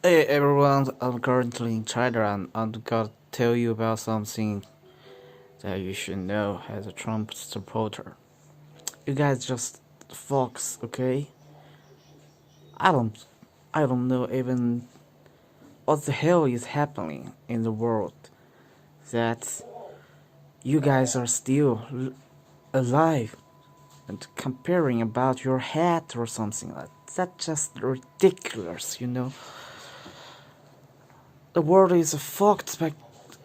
Hey everyone, I'm currently in China and I'm gonna tell you about something that you should know as a Trump supporter. You guys just fox, okay? I don't I don't know even what the hell is happening in the world that you guys are still alive and comparing about your hat or something like that. That's just ridiculous. The world is fucked by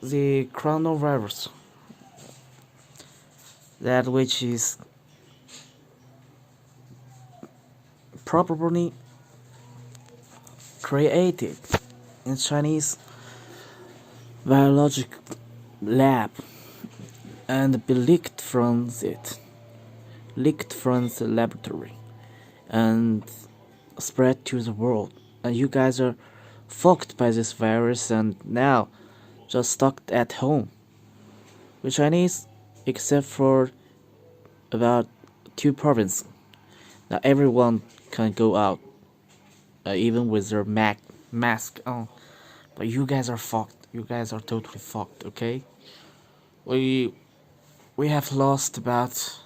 the coronavirus. That which is probably created in Chinese biologic lab and be leaked from the laboratory and spread to the world. And you guys are fucked by this virus and now just stuck at home. The Chinese, except for about 2 provinces, now everyone can go out, even with their mask on. But you guys are fucked. You guys are totally fucked. Okay. We we have lost about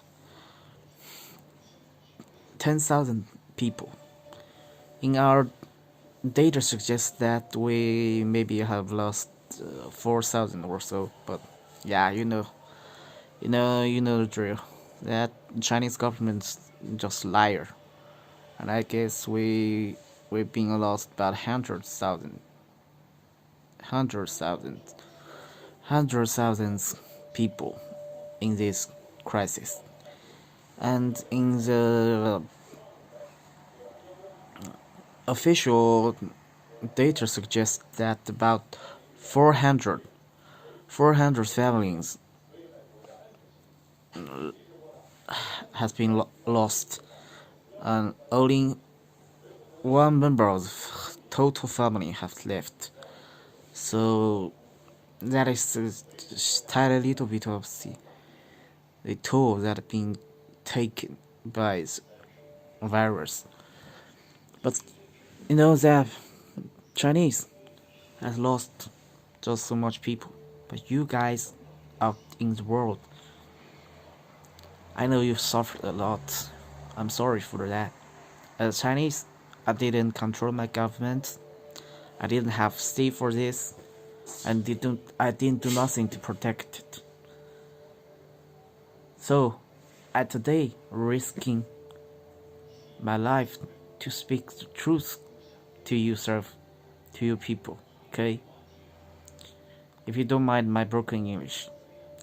10,000 people. In our data suggests that we maybe have lost 4,000 or so. But yeah, you know the drill. That Chinese government's just liar, and I guess we've been lost about 100,000 people in this crisis. And in the official data suggests that about 400 families has been lost, and only one member of the total family has left. So that is a tiny little bit of the toll that been taken by the virus. But you know that Chinese has lost just so much people. But you guys out in the world, I know you've suffered a lot. I'm sorry for that. As Chinese, I didn't control my government. I didn't have say for this. I didn't do nothing to protect it. So, I today risking my life to speak the truth to you, sir, to you people, okay? If you don't mind my broken English,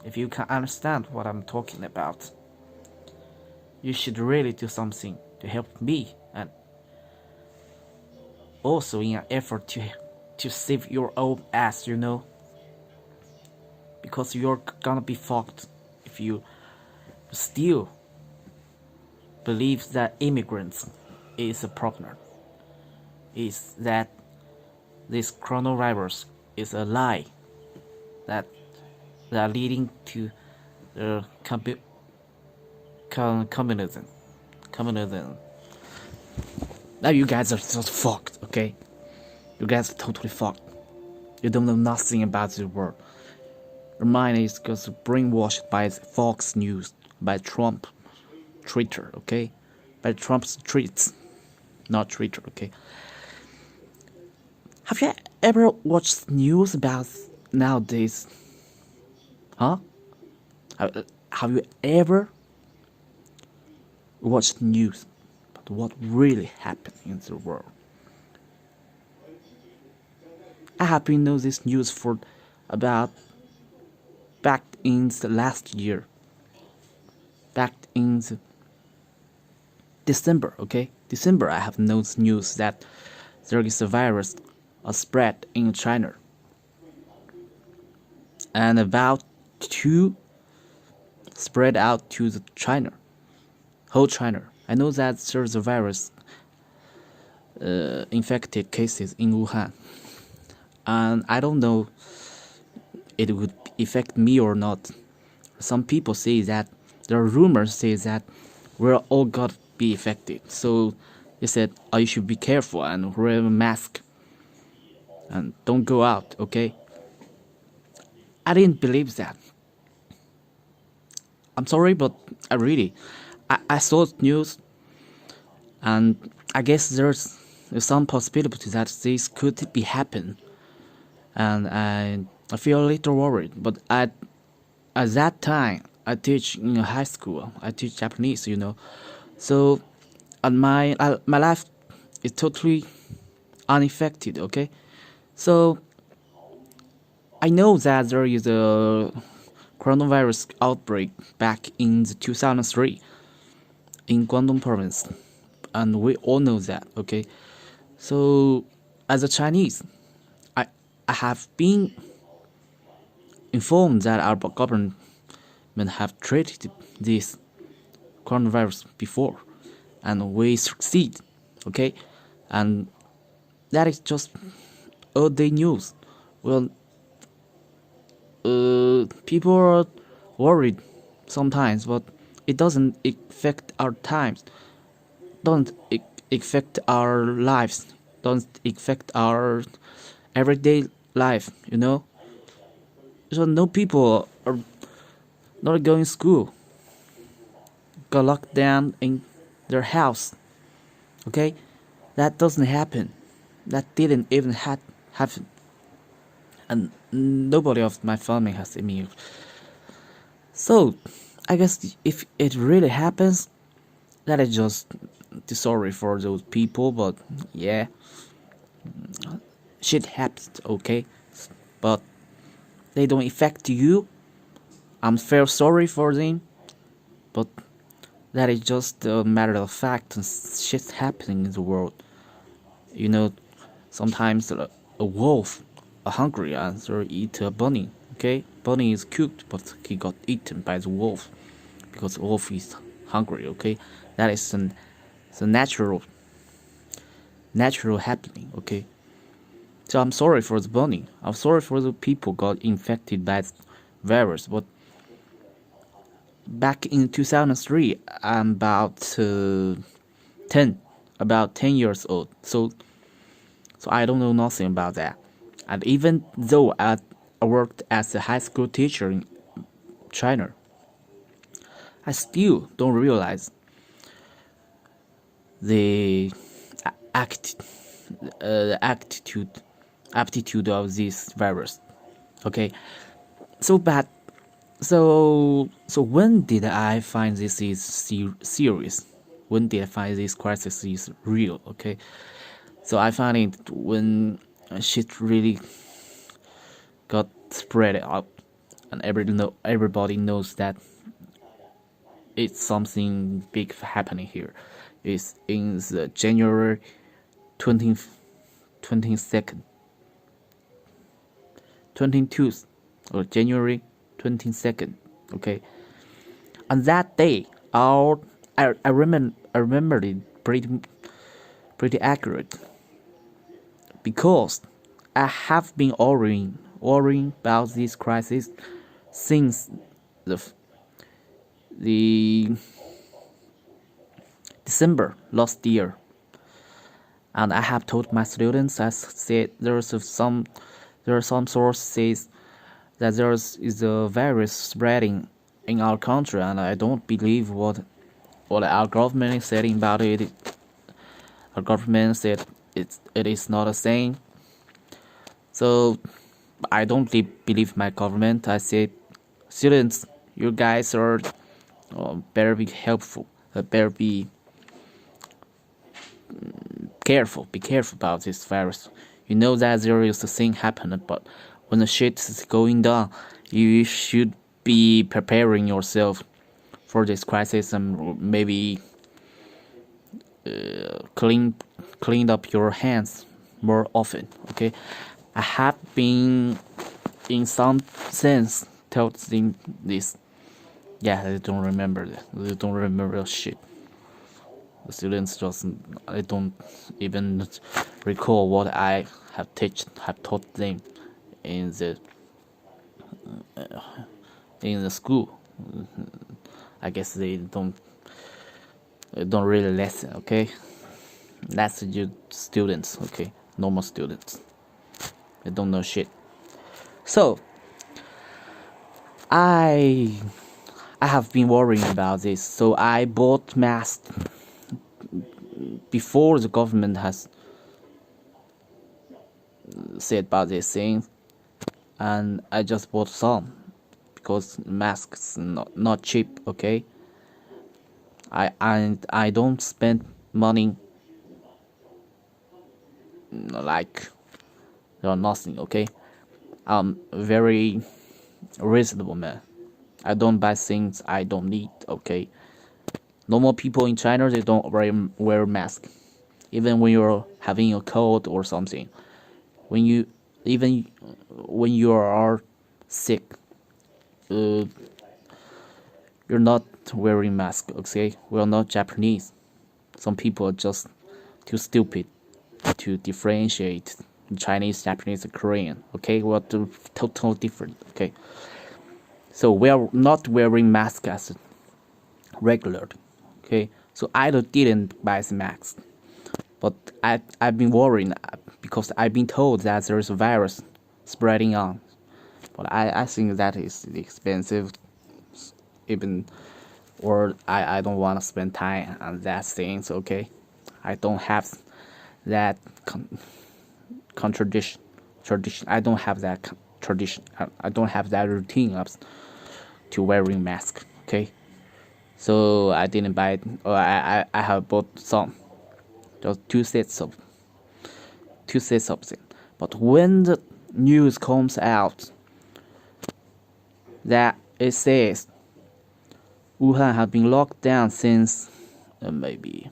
if you can understand what I'm talking about, you should really do something to help me and also in an effort to save your own ass, because you're gonna be fucked if you still believe that immigrants is a problem, is that this coronavirus is a lie that are leading to the communism. Now you guys are just fucked, okay? You guys are totally fucked. You don't know nothing about the world. Your mind is just brainwashed by Fox News, by Trump, Twitter, okay? By Trump's tweets, not Twitter, okay? Have you ever watched news about nowadays? Huh? Have you ever watched news about what really happened in the world? I have been know this news for about back in the last year. Back in the December, okay? December, I have known news that there is a virus spread in China. And about to spread out to the China, whole China. I know that there's a virus infected cases in Wuhan, and I don't know it would affect me or not. Some people say that there are rumors say that we're all gonna be affected. So they said, oh, you should be careful and wear a mask. and don't go out, okay? I didn't believe that. I'm sorry, but I saw news, and I guess there's some possibility that this could be happen, and I feel a little worried. But at that time, I teach in a high school. I teach Japanese, so and my life is totally unaffected. Okay, so I know that there is a coronavirus outbreak back in the 2003 in Guangdong province, and we all know that. Okay, so as a Chinese, I I have been informed that our government have treated this coronavirus before, and we succeed. Okay, and that is just all day news. Well, people are worried sometimes, but it doesn't affect our times, don't affect our lives, don't affect our everyday life, So no people are not going to school, got locked down in their house. Okay, that doesn't happen. That didn't even happen, and nobody of my family has immune. So, I guess if it really happens, that is just sorry for those people. But yeah, shit happens. Okay, but they don't affect you. I'm fair sorry for them, but that is just a matter of fact, and shit's happening in the world. Sometimes a wolf, a hungry answer eat a bunny. Okay, bunny is cooked, but he got eaten by the wolf because the wolf is hungry. Okay, that is the natural happening. Okay, so I'm sorry for the bunny. I'm sorry for the people got infected by the virus, but back in 2003, I'm about 10 years old. So I don't know nothing about that. And even though I worked as a high school teacher in China, I still don't realize the act, aptitude of this virus. Okay, so bad. So when did I find this is serious? When did I find this crisis is real? Okay, so I found it when shit really got spread out, and everybody knows that it's something big happening here. It's in the January 20th, 22nd, 22nd, or January 22nd. Okay, on that day, I remember it pretty accurate, because I have been worrying about this crisis since the December last year, and I have told my students. I said there are some sources that there is a virus spreading in our country, and I don't believe what our government is saying about it. Our government said it is not a thing. So I don't believe my government. I said, students, you guys are better be helpful. Better be careful. Be careful about this virus. You know that there is a thing happening, but when the shit is going down, you should be preparing yourself for this crisis, and maybe clean up your hands more often. Okay, I have been in some sense told them this. Yeah, I don't remember that. I don't remember shit. The students I don't even recall what I have taught them in the school. I guess they don't really listen. Okay, that's the students. Okay, normal students. They don't know shit. So I have been worrying about this. So I bought masks before the government has said about this thing, and I just bought some because masks not cheap. Okay, I don't spend money like or nothing. Okay, I'm very reasonable man. I don't buy things I don't need. Okay, normal people in China, they don't wear mask, even when you're having a cold or something. When you even when you are sick, uh, you're not wearing mask. Okay, we're not Japanese. Some people are just too stupid to differentiate Chinese, Japanese, and Korean. Okay, we're totally different. Okay, so we are not wearing masks as regular. Okay, so I didn't buy the mask, but I've been worrying because I've been told that there's a virus spreading on. But I think that is expensive, even, or I don't want to spend time on that things. Okay, I don't have that tradition. I don't have that tradition. I don't have that routine of to wearing mask. Okay, so I didn't buy it. Or I have bought some, just two sets of it. But when the news comes out that it says Wuhan has been locked down since maybe,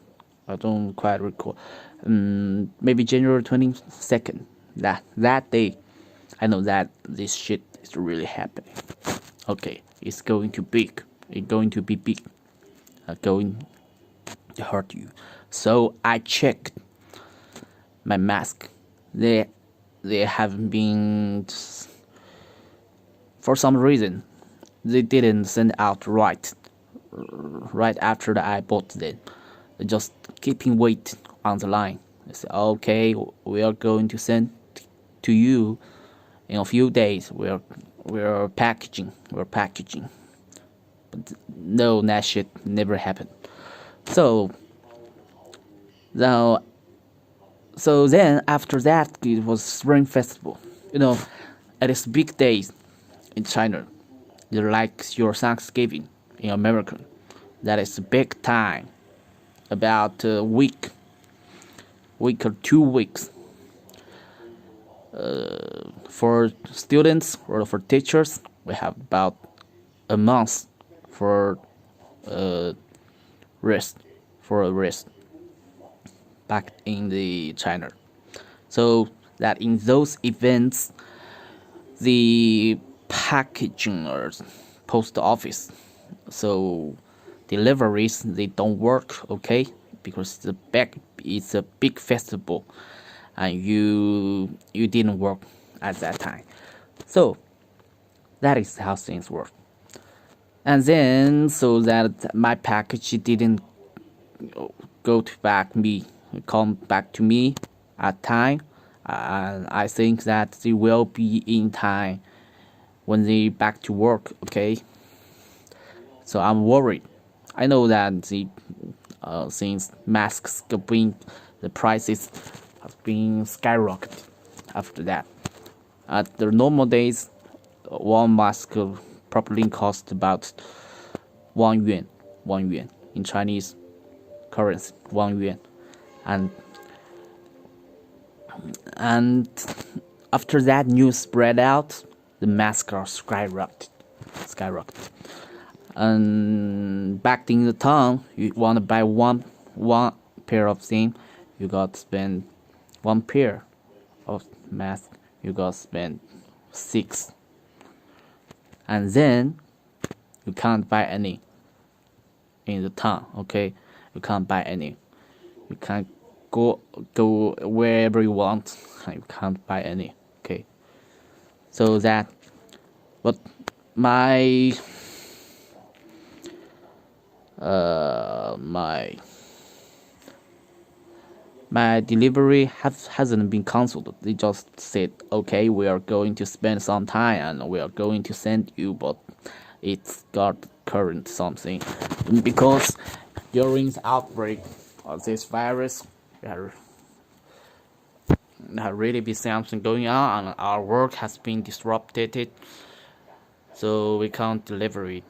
I don't quite recall, maybe January 22nd. That day, I know that this shit is really happening. Okay, it's going to big. It's going to be big. Going to hurt you. So I checked my mask. They have been, for some reason, they didn't send out right after that I bought them. They just keeping wait on the line. They say, okay, we are going to send to you in a few days. We're packaging. But no, that shit never happened. So now, so then after that, it was Spring Festival. You know, it is big days in China. They're like your Thanksgiving in America. That is a big time. About a week or 2 weeks. For students or for teachers, we have about a month for rest, back in the China. So that in those events, the packagers, post office, so deliveries, they don't work. Okay, because it's a big festival, and you didn't work at that time. So that is how things work. And then, so that my package didn't come back to me at time. I think that they will be in time when they back to work. Okay, so I'm worried. I know that the since masks the prices have been skyrocketed after that. At the normal days, one mask probably cost about 1 yuan, in Chinese currency, 1 yuan, and after that news spread out, the masks are skyrocketed. And back in the town, you want to buy one pair of thing, you got to spend 1 pair of mask, you got to spend 6, and then you can't buy any in the town. Okay, you can't buy any. You can't go wherever you want. You can't buy any. Okay, so that, but my My delivery hasn't been cancelled. They just said, okay, we are going to spend some time and we are going to send you, but it's got current something. Because during the outbreak of this virus, there really be something going on and our work has been disrupted, so we can't deliver it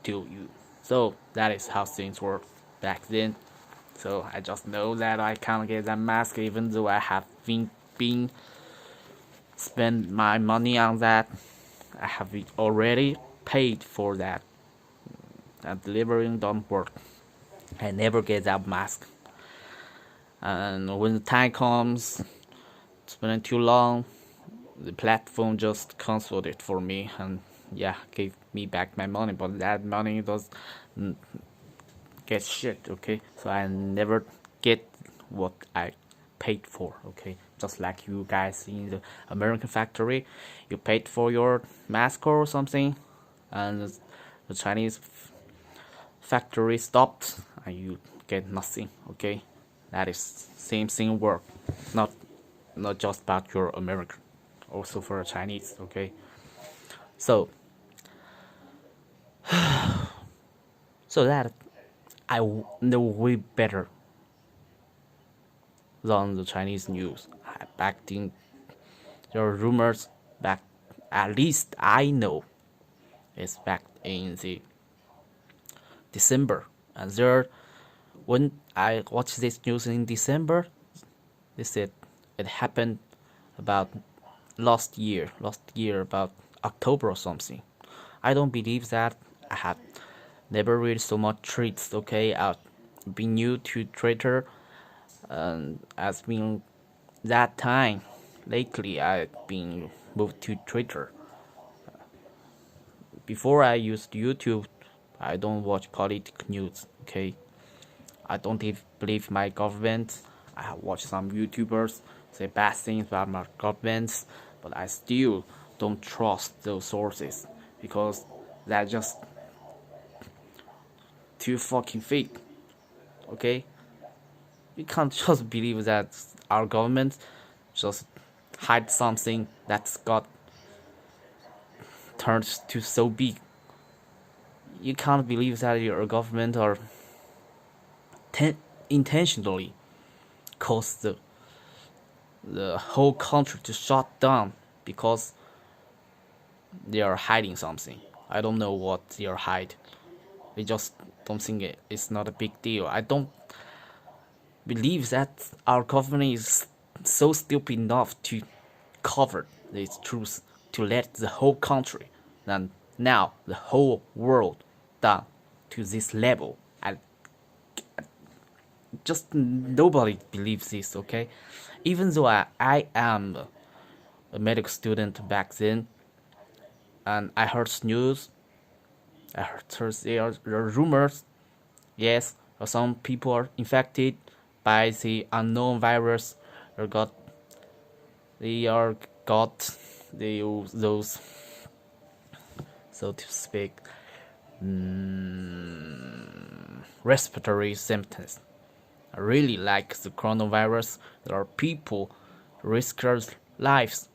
to you. So that is how things work back then. So I just know that I can't get that mask even though I have been spend my money on that. I have already paid for that. And delivering don't work. I never get that mask. And when the time comes, it's been too long, the platform just canceled it for me and gave me back my money, but that money does get shit, okay? So I never get what I paid for, okay? Just like you guys in the American factory, you paid for your mask or something, and the Chinese factory stopped, and you get nothing, okay? That is same thing work, not just about your American, also for a Chinese, okay? So that I know way better than the Chinese news. Back in there are rumors back, at least I know, it's back in the December, and there when I watched this news in December, they said it happened about last year about October or something. I don't believe that. I have never read so much tweets, okay? I've been new to Twitter, and as been that time lately I've been moved to Twitter. Before I used YouTube, I don't watch political news, okay? I don't believe my government. I have watched some YouTubers say bad things about my governments, but I still don't trust those sources because they're just too fucking fake, okay? You can't just believe that our government just hide something that's got turned to so big. You can't believe that your government are intentionally cause the whole country to shut down because they are hiding something. I don't know what they are hiding. I just don't think it's not a big deal. I don't believe that our government is so stupid enough to cover this truth to let the whole country and now the whole world down to this level. And just nobody believes this, okay? Even though I am a medical student back then, and I heard news, I heard there are rumors, yes, some people are infected by the unknown virus, or they are got those, so to speak, respiratory symptoms. Really like the coronavirus, there are people risk their lives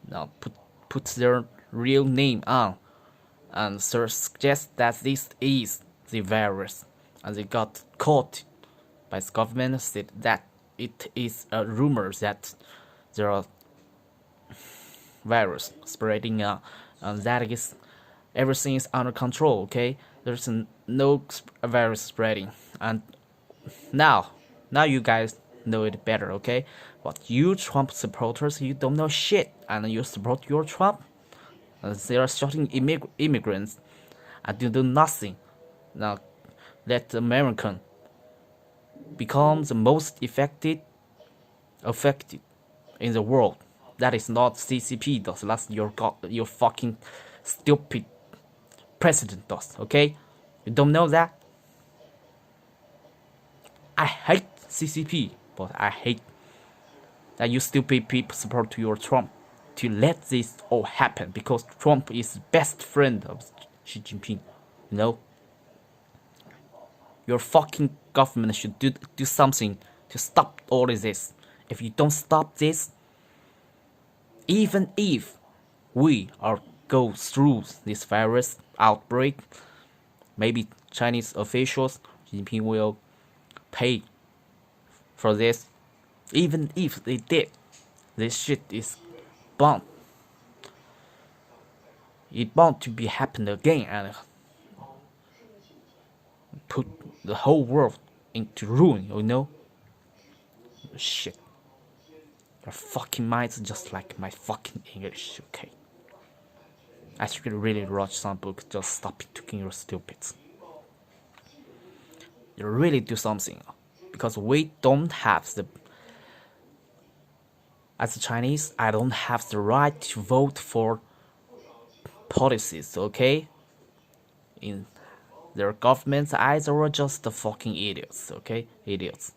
now put their real name on and suggest that this is the virus, and they got caught by the government, said that it is a rumor that there are virus spreading out, and that is everything is under control, okay? There's no virus spreading, and now you guys know it better, okay? But you Trump supporters, you don't know shit, and you support your Trump, and they are shooting immigrants, and you do nothing. Now, let the American become the most affected in the world. That is not CCP does. That's your fucking stupid president does. Okay, you don't know that. I hate CCP, but I hate that you stupid people support your Trump to let this all happen because Trump is the best friend of Xi Jinping. You know, you're fucking government should do something to stop all of this. If you don't stop this, even if we are go through this virus outbreak, maybe Chinese officials, Xi Jinping will pay for this. Even if they did, this shit is bound. It's bound to be happen again and put the whole world into ruin, you know? Shit. Your fucking mind's just like my fucking English, okay? I should really watch some book, just stop talking your stupid. You really do something. Because we don't have the... As a Chinese, I don't have the right to vote for policies, okay? In their government's eyes, we're just the fucking idiots, okay? Idiots.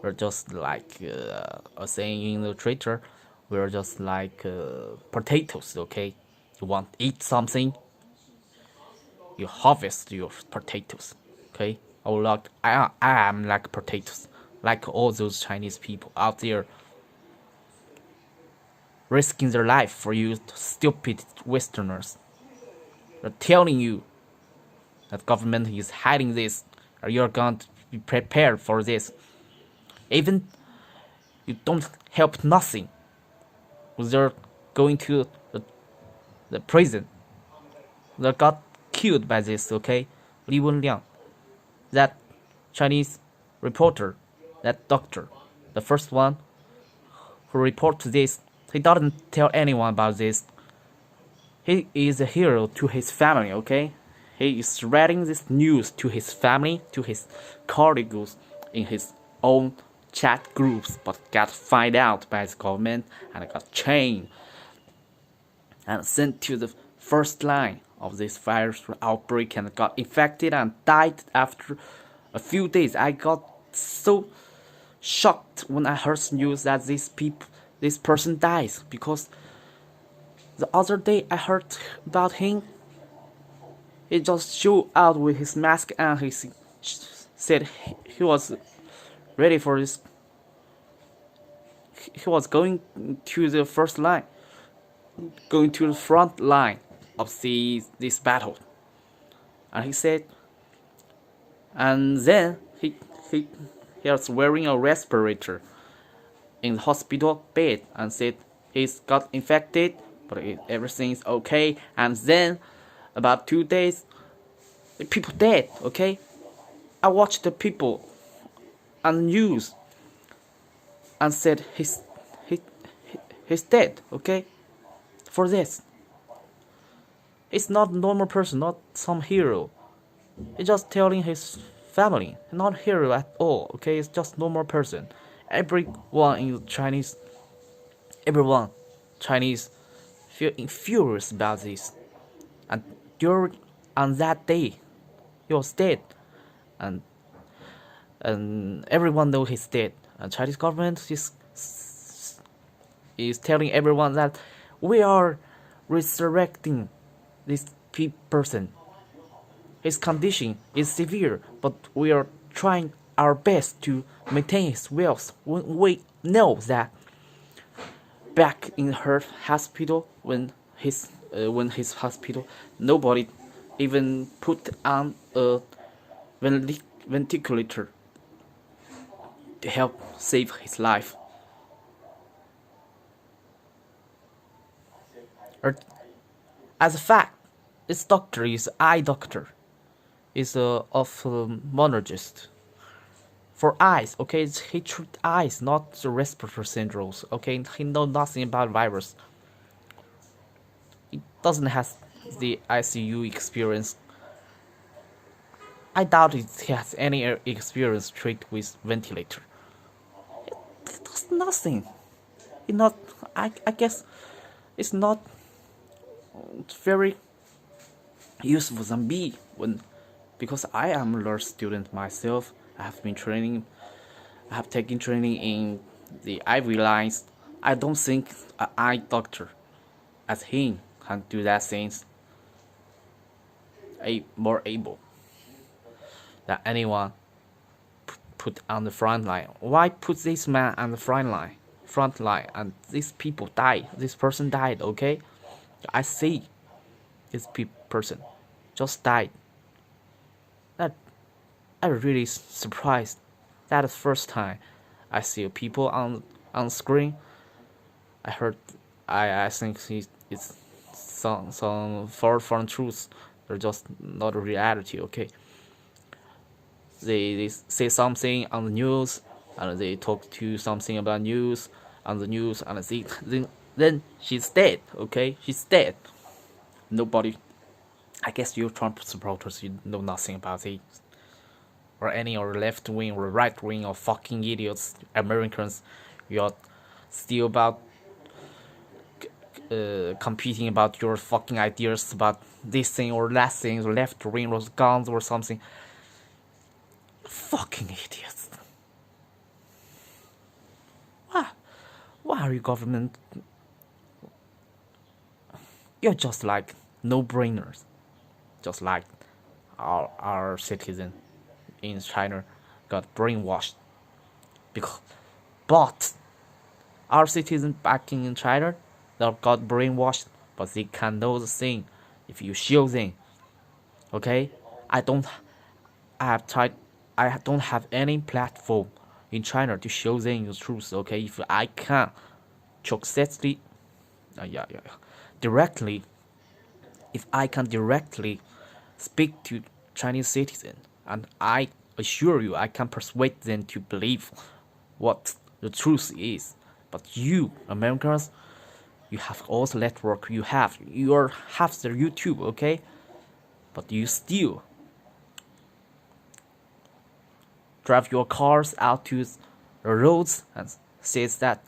We're just like a saying in the Twitter, we're just like potatoes, okay? You want to eat something, you harvest your potatoes, okay? I am like potatoes, like all those Chinese people out there risking their life for you stupid Westerners. They're telling you that government is hiding this, or you're going to be prepared for this. Even you don't help nothing. They're going to the prison. They got killed by this, okay? Li Wenliang, that Chinese reporter, that doctor, the first one who reported this, he doesn't tell anyone about this. He is a hero to his family, okay? He is spreading this news to his family, to his colleagues in his own chat groups, but got found out by the government and got chained and sent to the first line of this virus outbreak and got infected and died after a few days. I got so shocked when I heard news that this person dies, because the other day I heard about him. He just showed out with his mask and he said he was ready for this. He was going to the first line, going to the front line of this battle. And he said, and then he was wearing a respirator in the hospital bed and said he's got infected, but everything's okay. And then about 2 days, the people dead, okay? I watched the people on the news and said he's dead, okay? For this. He's not a normal person, not some hero. He's just telling his family, not hero at all, okay? It's just normal person. Everyone feel furious about this. And on that day, he was dead. And everyone knows he's dead. And Chinese government is telling everyone that we are resurrecting this person. His condition is severe, but we are trying our best to maintain his wealth. When we know that back in her hospital, when his hospital, nobody even put on a ventilator to help save his life. As a fact, this doctor is eye doctor, is a ophthalmologist for eyes. Okay, he treats eyes, not the respiratory syndromes. Okay, he knows nothing about virus. He doesn't have the ICU experience. I doubt he has any experience treated with ventilator. It does nothing. It's not. I guess it's not very useful than me because I am a nurse student myself. I have taken training in the IV lines. I don't think an eye doctor as him can do that things more able than anyone put on the front line? Why put this man on the front line, and these people died. This person died, okay? I see this person just died. That I really surprised. That is the first time I see people on screen. I think it's some far from truth. They're just not a reality, okay? They say something on the news, and they talk to something about news on the news, and then she's dead, okay? She's dead. Nobody, I guess you Trump supporters, you know nothing about it. Or any or left wing or right wing or fucking idiots, Americans, you're still about competing about your fucking ideas about this thing or that thing, or left wing or guns or something. Fucking idiots. Why are you government? You're just like no-brainers. Just like our citizen in China got brainwashed. But our citizen back in China, they got brainwashed, but they can know the thing if you show them. Okay? I don't have any platform in China to show them the truth, okay? If I can successfully directly, if I can directly speak to Chinese citizens, and I assure you I can persuade them to believe what the truth is. But you Americans, you have all the network, you have the YouTube, okay? But you still drive your cars out to the roads and say that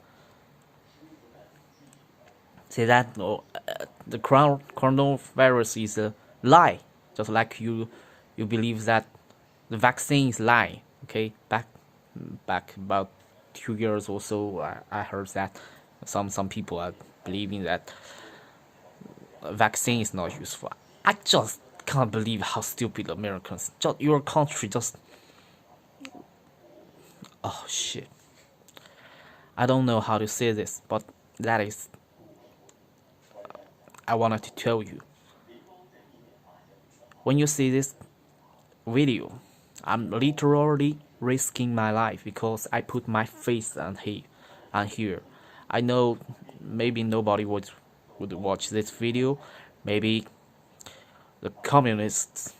the coronavirus is a lie, just like you believe that the vaccine is lie. Okay, back about 2 years or so, I heard that some people are believing that vaccine is not useful. I just can't believe how stupid Americans. Just your country just. Oh shit. I don't know how to say this, but that is. I wanted to tell you. When you see this video, I'm literally risking my life because I put my face on here. I know maybe nobody would watch this video. Maybe the communists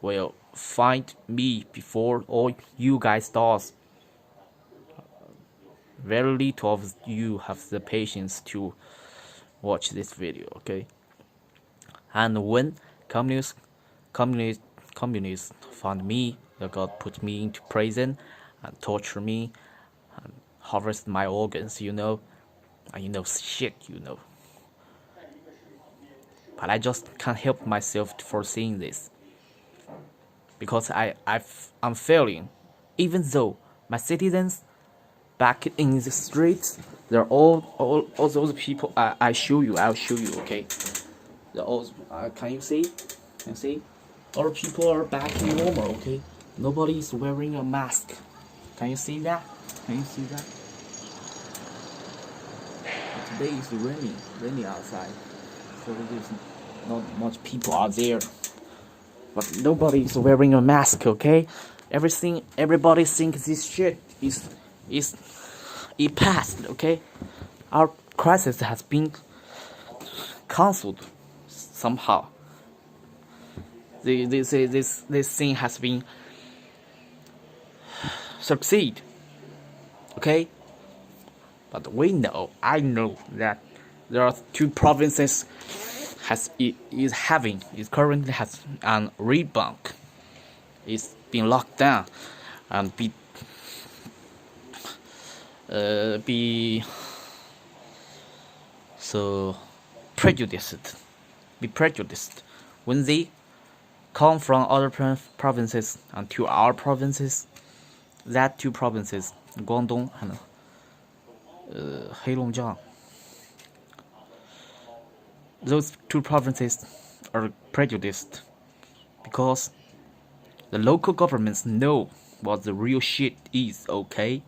will find me before all you guys does. Very little of you have the patience to watch this video, okay? And when communists found me, they got put me into prison and torture me and harvest my organs, and shit, But I just can't help myself for seeing this, because I'm failing, even though my citizens back in the streets, they're all those people. I'll show you, okay? They're all, can you see? All people are back in normal, okay? Nobody is wearing a mask. Can you see that? Today is raining outside, so there's not much people out there. But nobody is wearing a mask, okay? Everybody thinks this shit is it passed, okay? Our crisis has been cancelled somehow. This thing has been succeed, okay? But I know that there are two provinces currently has an rebound. It's been locked down and be so prejudiced. Be prejudiced when they come from other provinces and to our provinces. That two provinces, Guangdong and Heilongjiang. Those two provinces are prejudiced because the local governments know what the real shit is, okay?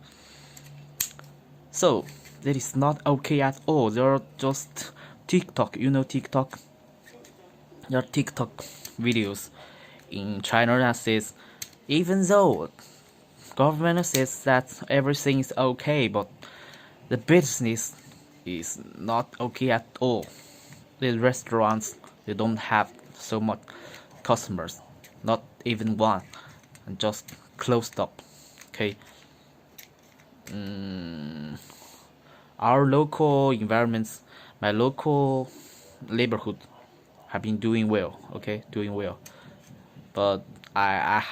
So that is not okay at all. There are just TikTok, you know TikTok? There are TikTok videos in China that says, even though government says that everything is okay, but the business is not okay at all. The restaurants, they don't have so much customers, not even one, and just closed up. Okay. Our local environments, my local neighborhood, have been doing well. Okay, doing well. But I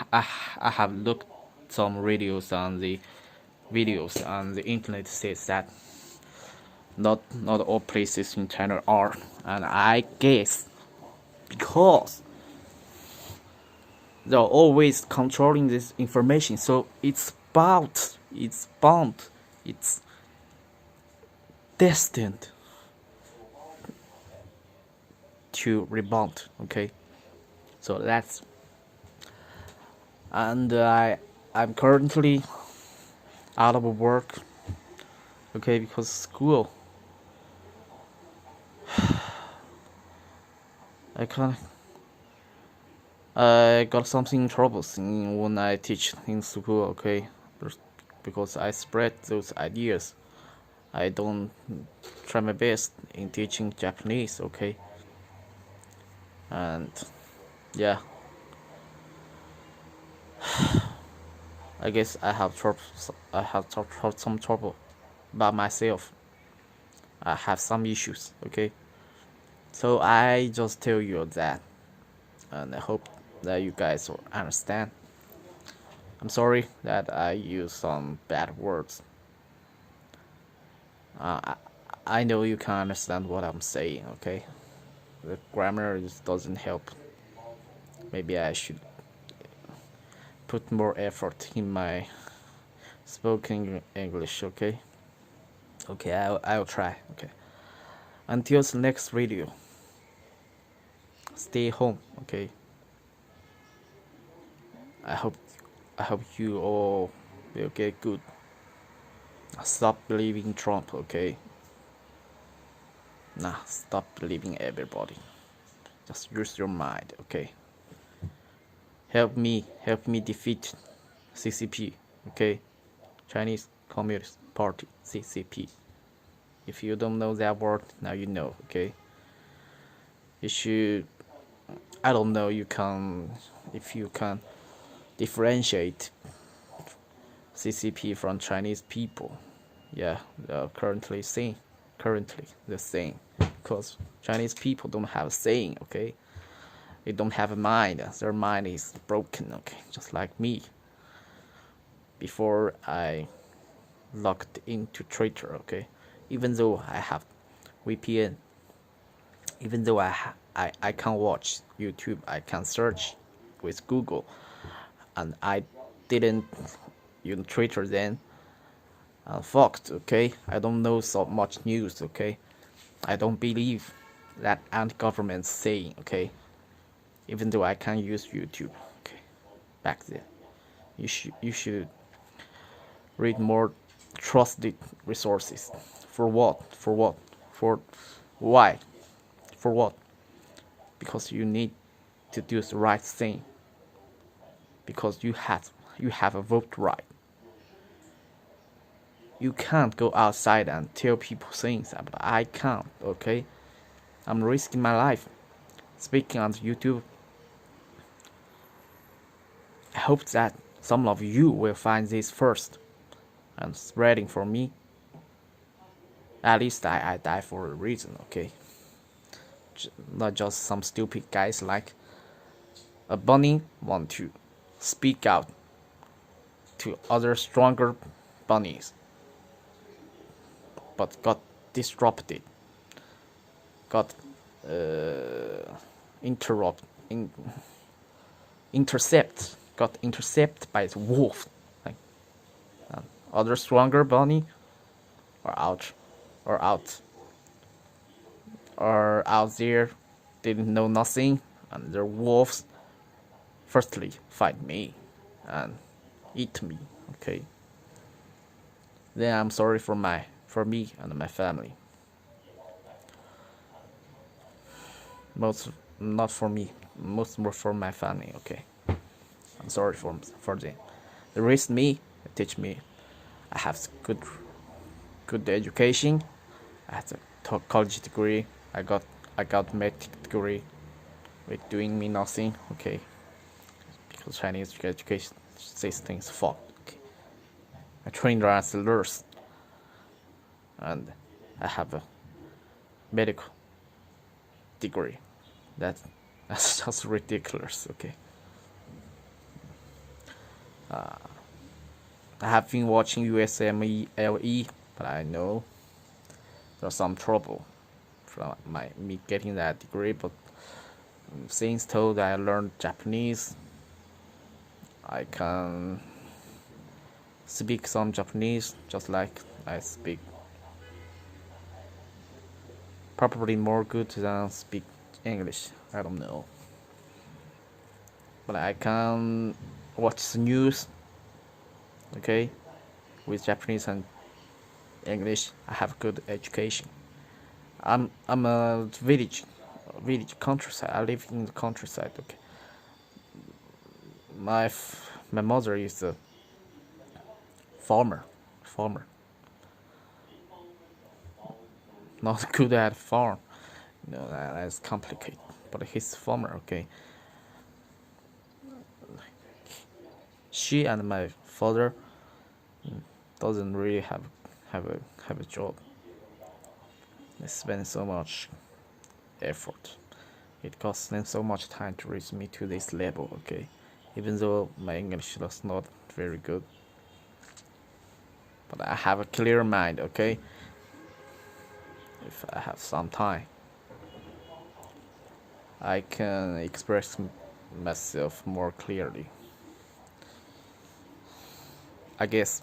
have looked some videos on the internet says that not all places in China are, and I guess because they're always controlling this information, so it's bound, it's destined to rebound. Okay, so that's, and I'm currently out of work. Okay, because school, I got something troubles when I teach in school. Okay, because I spread those ideas. I don't try my best in teaching Japanese. Okay, and yeah, I guess I have some trouble by myself. I have some issues. Okay, so I just tell you that, and I hope that you guys will understand. I'm sorry that I use some bad words. I know you can understand what I'm saying. Okay, the grammar just doesn't help. Maybe I should put more effort in my spoken English. Okay. Okay, I'll try. Okay. Until the next video, stay home. Okay. I hope you all will get good. Stop believing Trump. Okay. Nah, stop believing everybody. Just use your mind. Okay. Help me defeat CCP. Okay. Chinese Communist Party, CCP. If you don't know that word, now you know. Okay. You should, I don't know, if you can differentiate CCP from Chinese people. Yeah, they're currently the same, because Chinese people don't have a saying. Okay, they don't have a mind. Their mind is broken. Okay, just like me. Before I logged into Twitter. Okay, even though I have VPN, even though I can watch YouTube, I can search with Google, and I didn't use Twitter then. Fucked. Okay, I don't know so much news. Okay, I don't believe that anti-government saying. Okay, even though I can use YouTube. Okay, back then, you should read more trusted resources. For what? For why? For what? Because you need to do the right thing. Because you have a vote right. You can't go outside and tell people things, but I can't. Okay, I'm risking my life speaking on YouTube. I hope that some of you will find this first and spreading for me. At least I die for a reason. Okay, not just some stupid guys like a bunny want to speak out to other stronger bunnies, but got disrupted, got got intercepted by the wolf. Like, other stronger bunny are out there, didn't know nothing, and their wolves firstly fight me, and eat me, okay? Then I'm sorry for me and my family. Most not for me, most more for my family, okay? I'm sorry for them. They raised me, they teach me. I have good education. I have a college degree. I got medical degree with doing me nothing, okay? Because Chinese education system is fucked. Okay? I trained as a nurse, and I have a medical degree. That's just ridiculous, okay? I have been watching USMLE, but I know there's some trouble from me getting that degree. But since told I learned Japanese, I can speak some Japanese just like I speak. Probably more good than speak English. I don't know. But I can watch the news, okay, with Japanese and English. I have good education. I'm a village countryside. I live in the countryside. Okay, my mother is a farmer, not good at farm. That's complicated. But he's a farmer. Okay, she and my father doesn't really have a job. They spend so much effort. It costs them so much time to raise me to this level, okay? Even though my English is not very good. But I have a clear mind, okay? If I have some time, I can express myself more clearly. I guess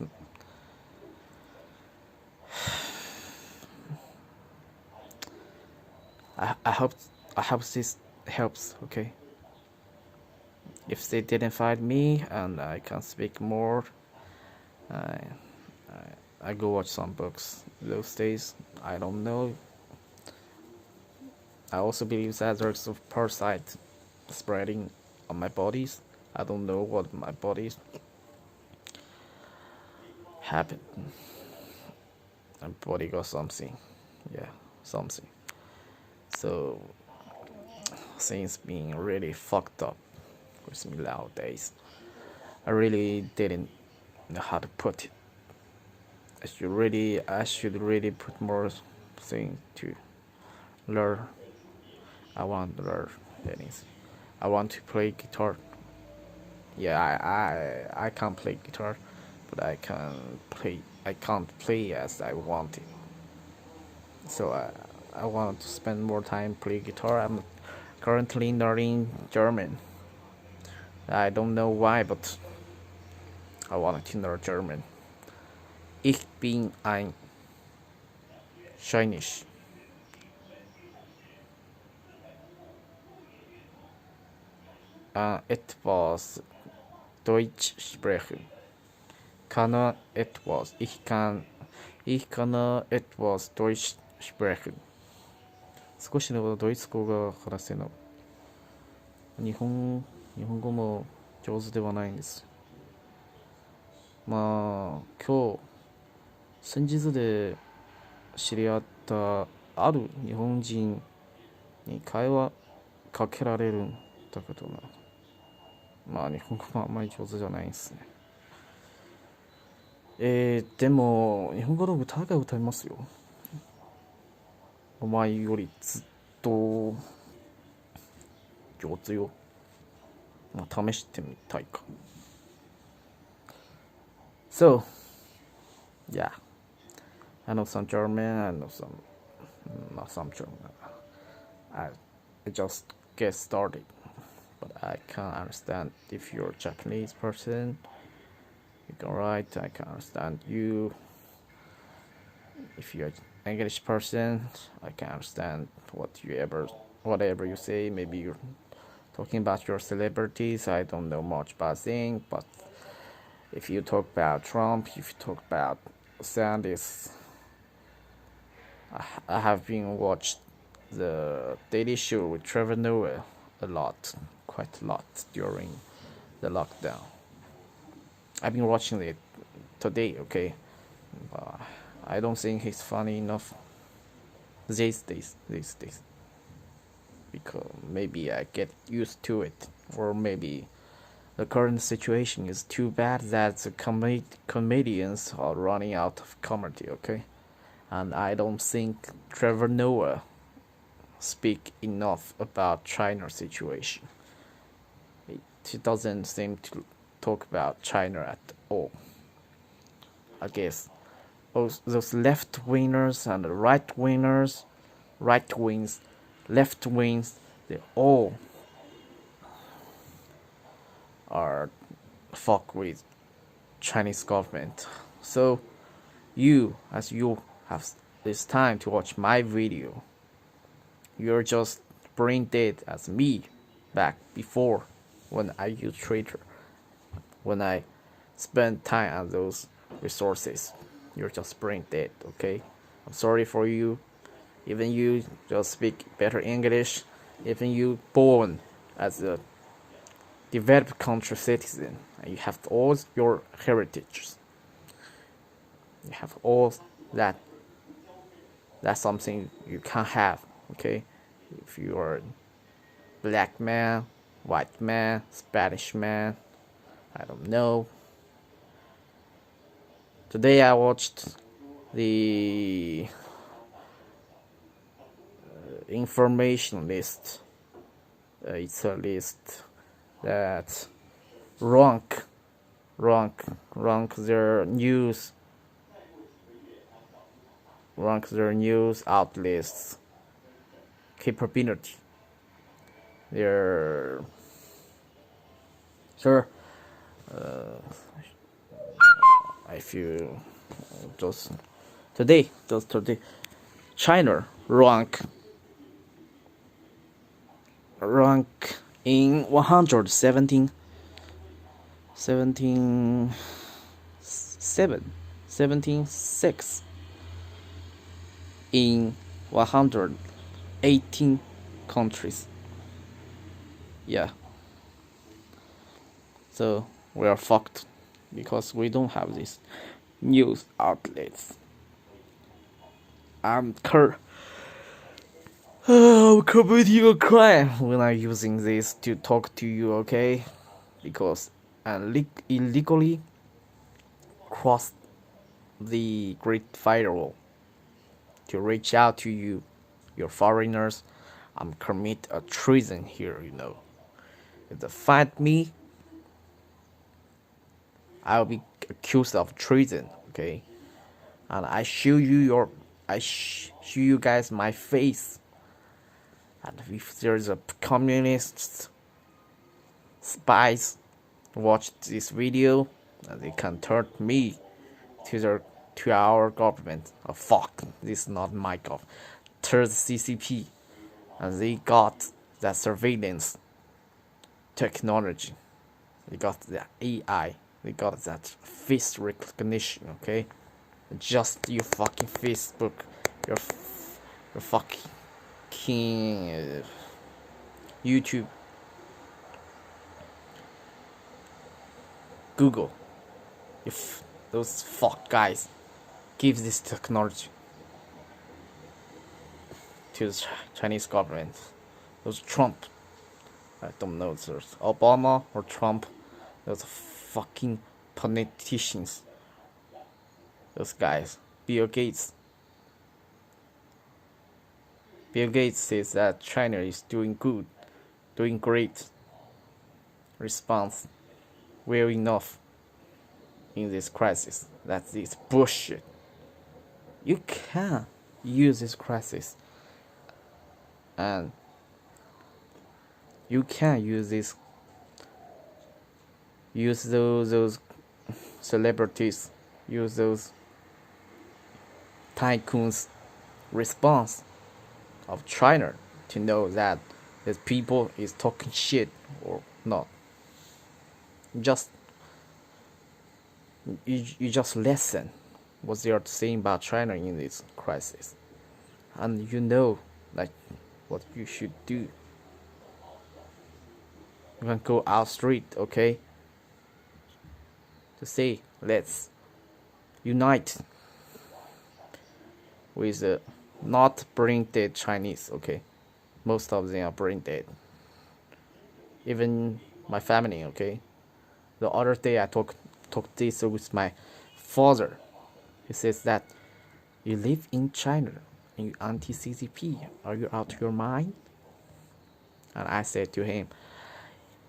I hope this helps, okay? If they didn't find me and I can speak more, I go watch some books those days. I don't know. I also believe that there's a parasite spreading on my bodies. I don't know what my body's happened. My body got something. Yeah, something. So things being really fucked up with me nowadays. I really didn't know how to put it. I should really put more thing to learn. I want to learn anything. I want to play guitar. Yeah, I can't play guitar, but I can't play as I want it. So I want to spend more time play guitar. I'm currently learning German. I don't know why, but I wanted to learn German. Ich bin ein Chinese. Etwas Deutsch sprechen. Ich kann etwas Deutsch sprechen. 少しのドイツ語が話せの。日本語も上手ではないんです。まあ、先日で知り合ったある日本人に会話かけられるんだけどな。まあ、日本語もあんまり上手じゃないんですね。でも、日本語の歌が歌いますよ。お前よりずっと上手よ。まあ、試してみたいか。So, yeah. I know some German, I know not some German. I just get started. But I can understand if you're a Japanese person. You can write, I can understand you. If you're an English person, I can understand whatever you say. Maybe you're talking about your celebrities. I don't know much about things, but If you talk about Trump, if you talk about Sanders, I have been watched the Daily Show with Trevor Noah a lot, quite a lot during the lockdown. I've been watching it today, okay? I don't think he's funny enough these days. Because maybe I get used to it, or maybe the current situation is too bad that the comedians are running out of comedy, okay? And I don't think Trevor Noah speak enough about China situation. He doesn't seem to talk about China at all. I guess those left-wingers and right-wingers, right-wings, left-wings, they all are fuck with Chinese government. So you, as you have this time to watch my video, you're just brain dead as me back before when I used Twitter, when I spent time on those resources. You're just brain dead, okay? I'm sorry for you. Even you just speak better English, even you born as a developed country citizen, and you have all your heritages. You have all that. That's something you can't have, okay? If you are black man, white man, Spanish man, I don't know. Today I watched the information list. It's a list that rank their news outlets capability. Their sure. I feel just today, China rank in 117 6 in 118 countries. Yeah. So we are fucked because we don't have these news outlets. I'm committing a crime when I'm using this to talk to you, okay? Because I illegally crossed the Great Firewall to reach out to you, you're foreigners. I'm commit a treason here, you know. If they find me, I'll be accused of treason, okay? And I show you guys my face. And if there's a communist spies watch this video, they can turn me to our government. Oh fuck, this is not my government. Turn the CCP, and they got that surveillance technology. They got the AI. They got that face recognition. Okay, just your fucking Facebook, your fucking YouTube, Google. If those fuck guys give this technology to the Chinese government, those Trump, I don't know, there's Obama or Trump, those fucking politicians, those guys, Bill Gates says that China is doing good, doing great. Response, well enough in this crisis. That's this bullshit. You can't use this crisis, and you can't use those celebrities, use those tycoons' response of China to know that these people is talking shit or not. Just you just listen what they are saying about China in this crisis, and you know like what you should do. You can go out street, okay, to say let's unite with not brain dead Chinese, okay. Most of them are brain dead. Even my family, okay. The other day I talked this with my father. He says that you live in China and you anti-CCP. Are you out of your mind? And I said to him,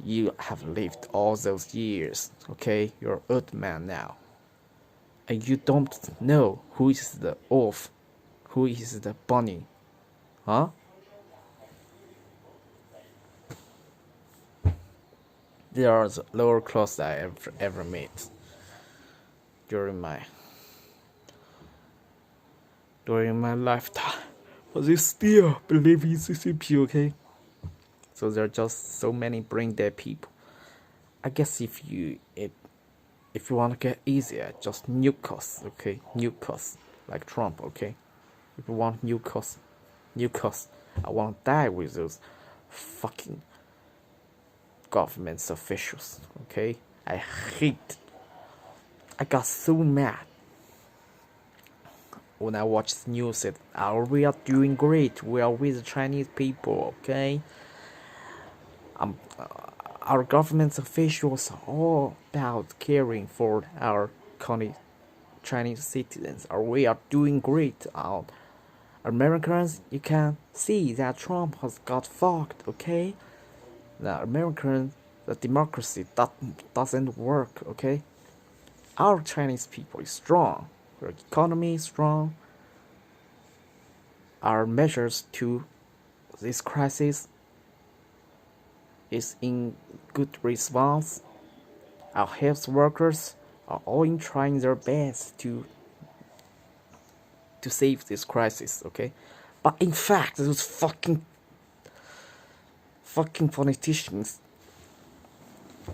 you have lived all those years, okay? You're an old man now. And you don't know who is the wolf, who is the bunny, huh? They are the lower class I ever met during my lifetime. But they still believe in CCP, okay? So there are just so many brain dead people. I guess if you want to get easier, just nuke us, okay? Nuke us, like Trump, okay? If you want nuke us, I want to die with those fucking government officials, okay? I got so mad when I watched the news that we are doing great, we are with the Chinese people, okay? Our government officials are all about caring for our Chinese citizens. We are doing great. Americans, you can see that Trump has got fucked, okay? The democracy that doesn't work, okay? Our Chinese people is strong. Our economy is strong. Our measures to this crisis is in good response. Our health workers are all trying their best to save this crisis, okay? But in fact, those fucking politicians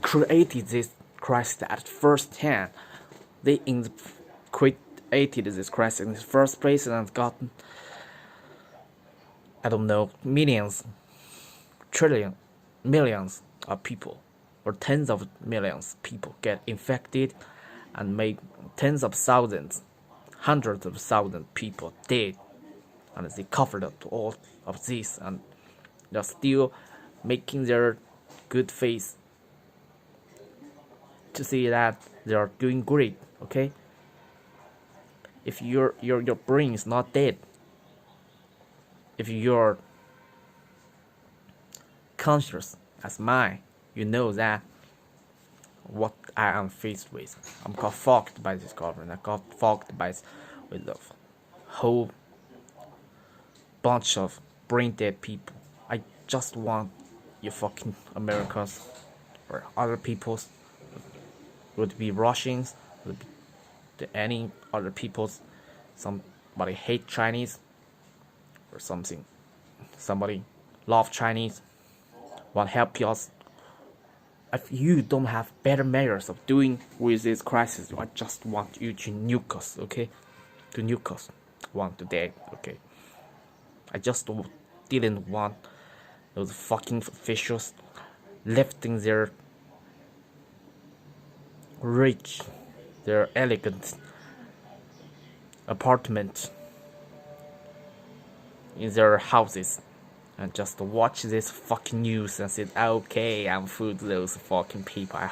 created this crisis at first hand. They created this crisis in the first place and gotten, I don't know, millions of people, or tens of millions of people get infected and made tens of thousands, hundreds of thousands of people dead. And they covered up all of this, and they're still making their good face to see that they are doing great, okay? If your brain is not dead, if you're conscious as mine, you know that what I am faced with. I'm got fucked by this government. I got fucked with the whole bunch of brain dead people. I just want you fucking Americans or other peoples, would be Russians, would be any other peoples, somebody hate Chinese or something, somebody love Chinese, want help us. If you don't have better measures of doing with this crisis, I just want you to nuke us, okay? To nuke us, want to dead, okay? I just didn't want those fucking officials lifting their rich, their elegant apartment in their houses and just watch this fucking news and said, okay, I'm fooled those fucking people. I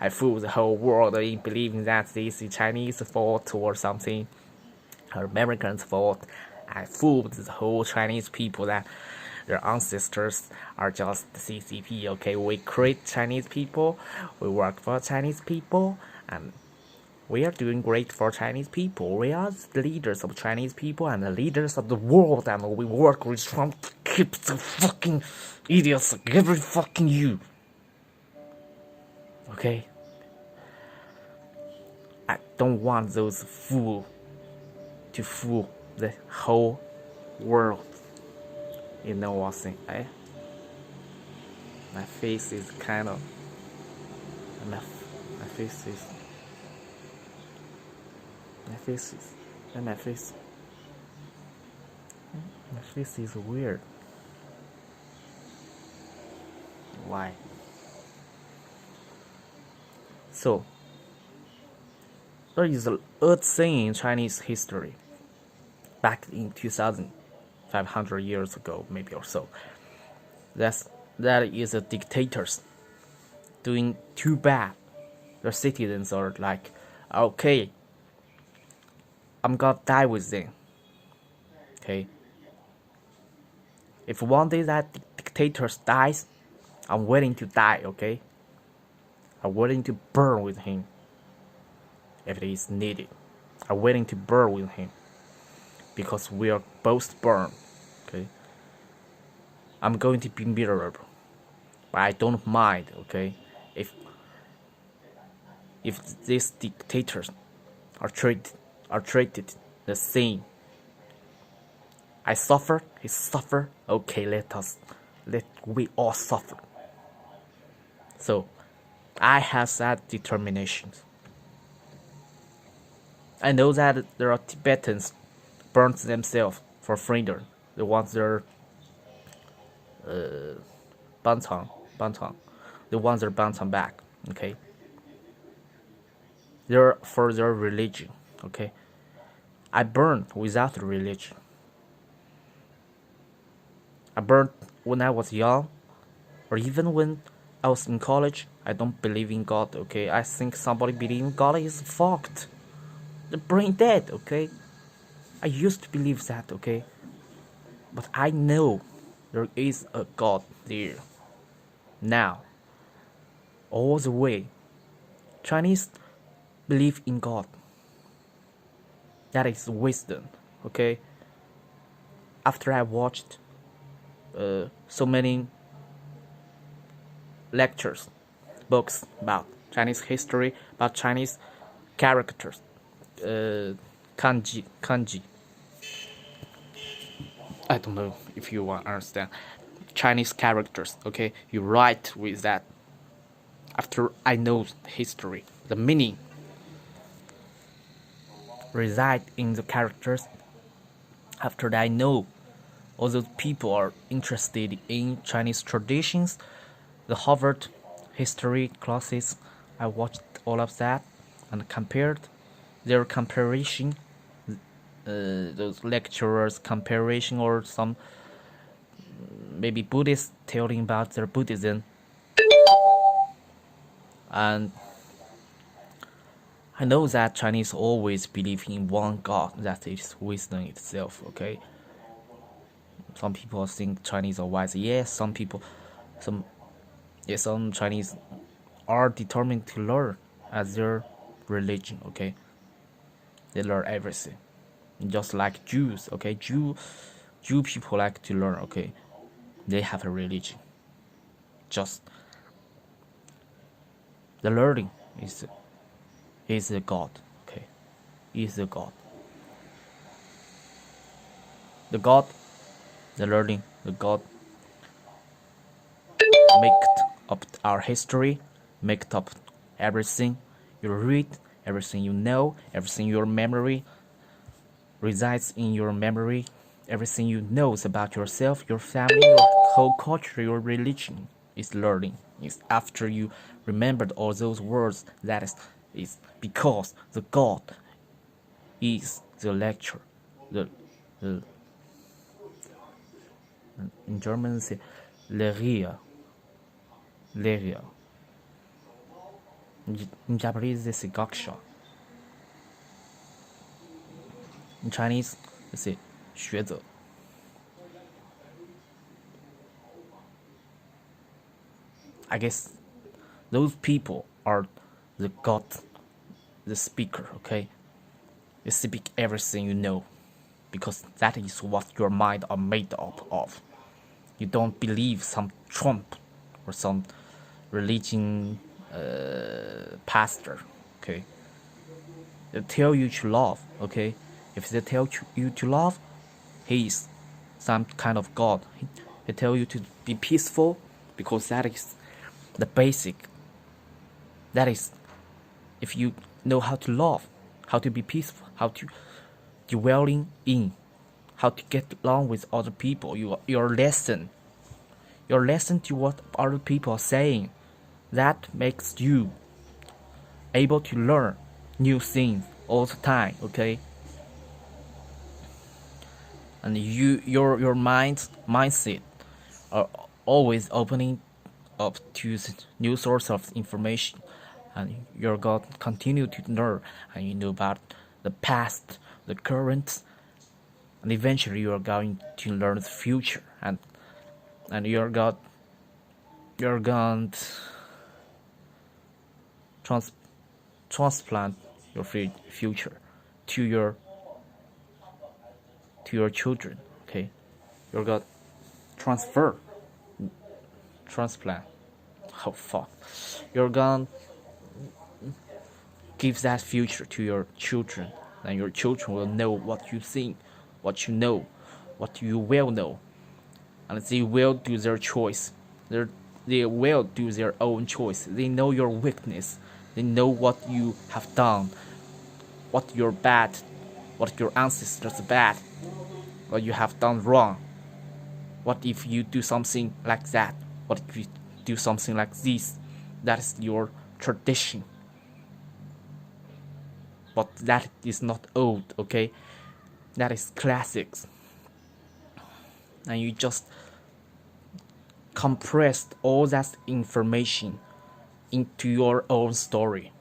fooled the whole world in believing that this is Chinese fault or something, or Americans' fault. I fooled the whole Chinese people that their ancestors are just the CCP, okay? We create Chinese people, we work for Chinese people, and we are doing great for Chinese people. We are the leaders of Chinese people and the leaders of the world, and we work with Trump to keep the fucking idiots like every fucking you. Okay? I don't want those fools to fool the whole world. You know what I'm saying, eh? My face is kind of... My face is... My face is... and my face... My face is weird. Why? So, there is a odd saying in Chinese history back in 2,500 years ago, maybe or so. That is a dictators doing too bad. Their citizens are like, okay, I'm gonna die with them. Okay. If one day that dictator dies, I'm willing to die, okay? I'm willing to burn with him if it is needed. I'm willing to burn with him because we are both burned, okay? I'm going to be miserable, but I don't mind, okay? If these dictators are treated the same, I suffer, he suffer, okay, let we all suffer. So I have that determination. I know that there are Tibetans burnt themselves for freedom. They want their Bantang. They want their Bantang back. Okay. They're for their religion. Okay. I burned without religion. I burned when I was young, or even when I was in college. I don't believe in God. Okay. I think somebody believing in God is fucked. The brain dead. Okay. I used to believe that. Okay. But I know there is a God there. Now, all the way, Chinese believe in God. That is wisdom, okay? After I watched so many lectures, books about Chinese history, about Chinese characters, kanji. I don't know if you want to understand Chinese characters, okay? You write with that. After I know history, the meaning reside in the characters. After that, I know all those people are interested in Chinese traditions, the Harvard history classes. I watched all of that and compared their comparison, those lecturers' comparison, or some maybe Buddhists telling about their Buddhism. And I know that Chinese always believe in one God, that is wisdom itself, okay? Some people think Chinese are wise. Yes, some Chinese are determined to learn as their religion, okay? They learn everything. Just like Jews, okay? Jew people like to learn, okay? They have a religion. Just the learning is the God, okay? Is the God. The God, the learning, the God make up our history, make up everything you read, everything you know, everything your memory resides in your memory, everything you know about yourself, your family, your whole culture, your religion is learning. It's after you remembered all those words, that is because the God is the lecture. The in German say Lehrer. In Japanese they say gaksha. In Chinese they say 学者. I guess those people are the God, the speaker, okay? You speak everything you know, because that is what your mind are made up of. You don't believe some Trump or some religion pastor, okay? They tell you to love, okay? If they tell you to love, he is some kind of God. He tell you to be peaceful, because that is the basic. That is, if you know how to love, how to be peaceful, how to dwelling in, how to get along with other people. Your lesson to what other people are saying. That makes you able to learn new things all the time. Okay, and your mindset are always opening up to new source of information, and you're going to continue to learn, and you know about the past, the current, and eventually you are going to learn the future, and you're going to transplant your future to your children. Okay, you're going to transfer transplant. Oh fuck, you're going to give that future to your children, and your children will know what you think, what you know, what you will know, and they will do their choice. They will do their own choice. They know your weakness. They know what you have done, what you're bad, what your ancestors bad, what you have done wrong. What if you do something like that? What if you do something like this? That is your tradition. But that is not old, okay? That is classics. And you just compressed all that information into your own story.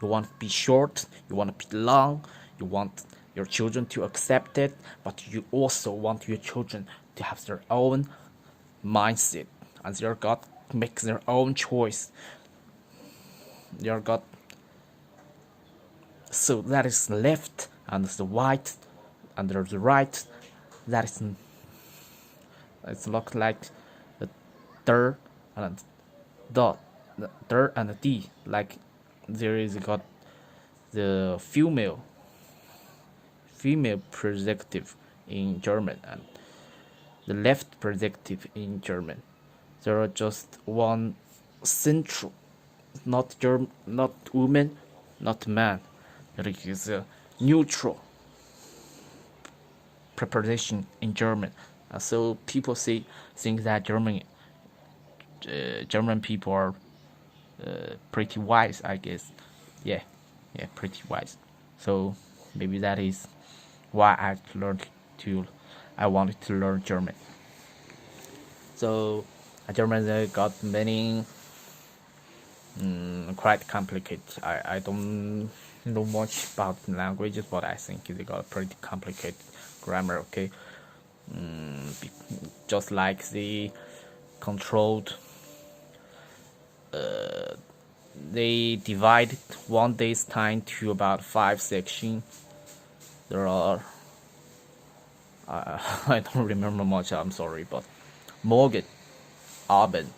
You want to be short, you want to be long, you want your children to accept it, but you also want your children to have their own mindset, and they're got to make their own choice. They're got so that is left and the right, and there's the right. That is it's look like the third and dot, the third and the D. Like there is got the female perspective in German and the left perspective in German. There are just one central, not woman, not man. There is a neutral preposition in German. So people think that German people are pretty wise, I guess. Yeah, pretty wise. So maybe that is why I wanted to learn German. So German got many quite complicated. I don't know much about languages, but I think they got pretty complicated grammar. Okay, just like the controlled. They divided one day's time to about 5 sections. There are I don't remember much. I'm sorry, but Morgen, Abend,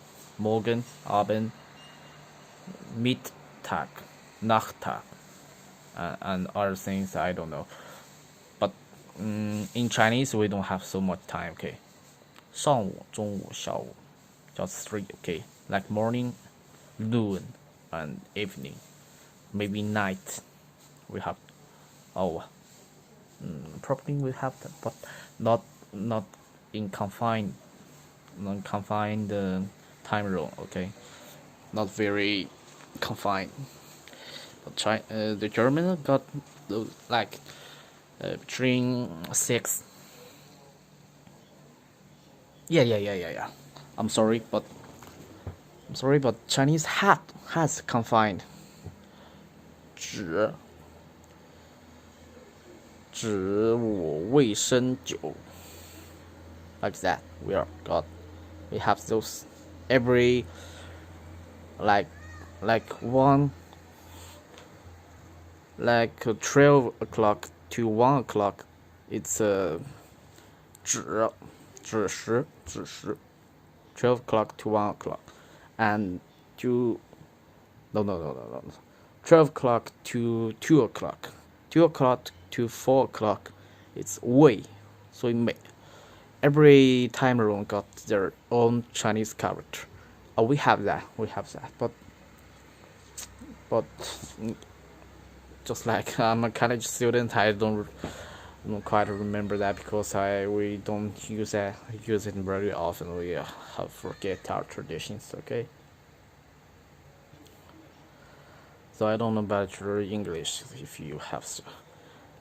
Mittag, Nachttag, and other things I don't know. But in Chinese we don't have so much time. Okay, 上午、中午、下午 just 3. Okay, like morning, noon, and evening, maybe night. We have probably we have that, but not in confined time zone. Okay, not very confined. But the German got like between 6. Yeah. I'm sorry, but Chinese has confined. 指我未生酒 like that. We have those every like 12 o'clock to 1 o'clock. It's 指时 12 o'clock to 1 o'clock, and to no 12 o'clock to 2 o'clock, 2 o'clock to 4 o'clock. It's 未. So every time zone got their own Chinese character. We have that, but just like I'm a college student, I don't quite remember that because we don't use it very often. We have forget our traditions. Okay, so I don't know about your English if you have.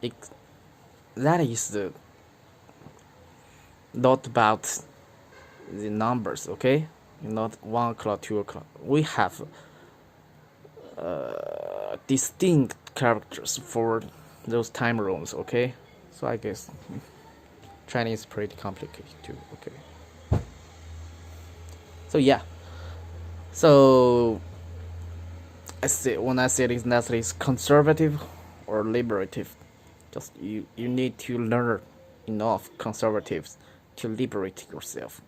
It, that is the not about the numbers. Okay, not 1 o'clock, 2 o'clock. We have distinct characters for those time zones. Okay, so I guess Chinese is pretty complicated too. Okay, so yeah, so when I say it's not it's conservative or liberative, just you need to learn enough conservatives to liberate yourself,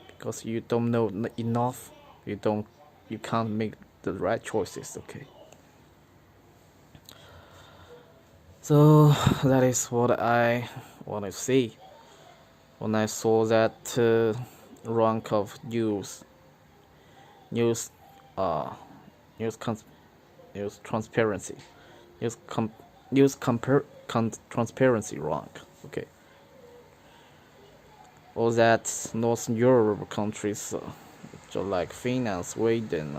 because you don't know enough, you can't make the right choices. Okay, so that is what I want to say when I saw that rank of news uh news transparency transparency rank. Okay, all that Northern Europe countries, just like Finland, Sweden,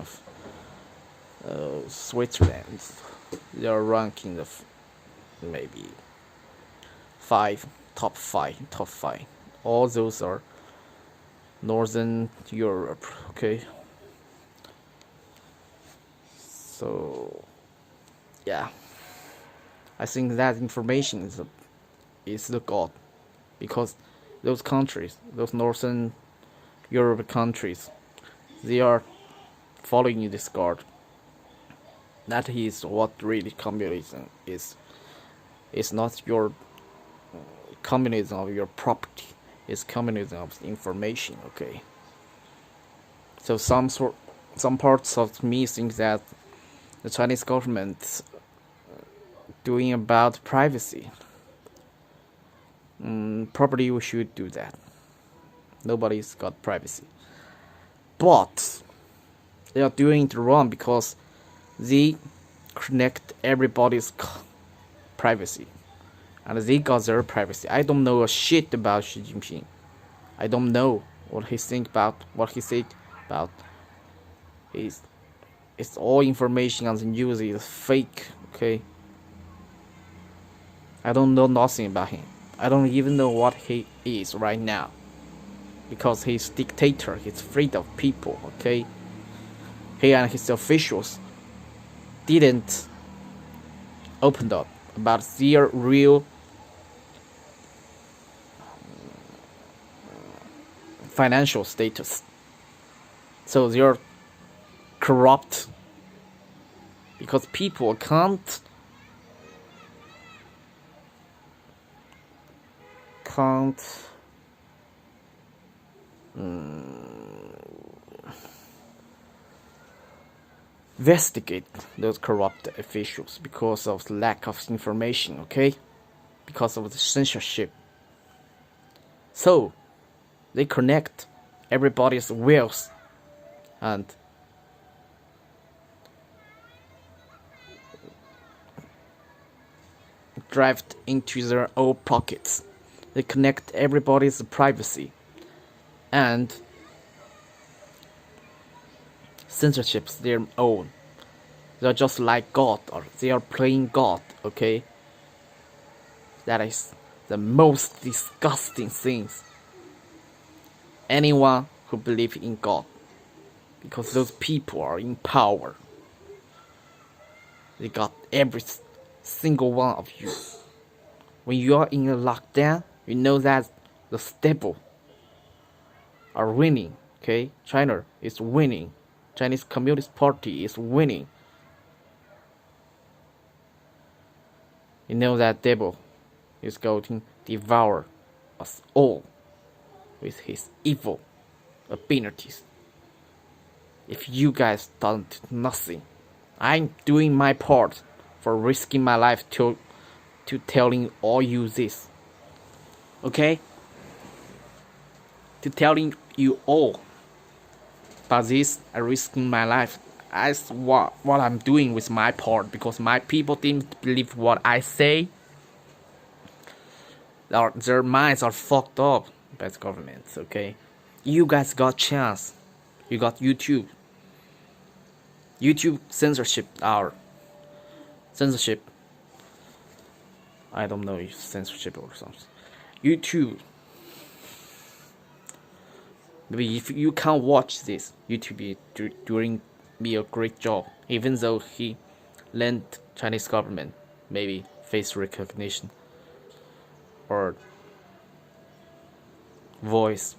Switzerland, they are ranking the maybe top five. All those are Northern Europe. Okay, so yeah, I think that information is the god, because those countries, those Northern Europe countries, they are following this god. That is what really communism is. It's not your communism of your property. It's communism of information. Okay. So some parts of me think that the Chinese government doing about privacy. Probably we should do that. Nobody's got privacy, but they are doing it wrong because they connect everybody's privacy, and they got their privacy. I don't know a shit about Xi Jinping. I don't know what he think about, what he said about. It's all information on the news is fake. Okay, I don't know nothing about him. I don't even know what he is right now, because he's dictator. He's afraid of people. Okay, he and his officials didn't open up about their real financial status. So they're corrupt because people can't investigate those corrupt officials because of the lack of information. Okay, because of the censorship. So they connect everybody's wealth and drive into their own pockets. They connect everybody's privacy and censorships their own. They're just like God, or they are playing God. Okay, that is the most disgusting things. Anyone who believes in God, because those people are in power. They got every single one of you. When you are in a lockdown, you know that the stable are winning. Okay, China is winning. Chinese Communist Party is winning. You know that devil is going to devour us all with his evil abilities. If you guys don't do nothing, I'm doing my part for risking my life to telling all you this. Okay? To telling you all about this, I'm risking my life. as what I'm doing with my part, because my people didn't believe what I say. Their minds are fucked up by the government. Okay, you guys got chance. You got YouTube. YouTube censorship. Our censorship. I don't know if censorship or something. YouTube. Maybe if you can't watch this, YouTube is doing me a great job. Even though he lent Chinese government maybe face recognition or voice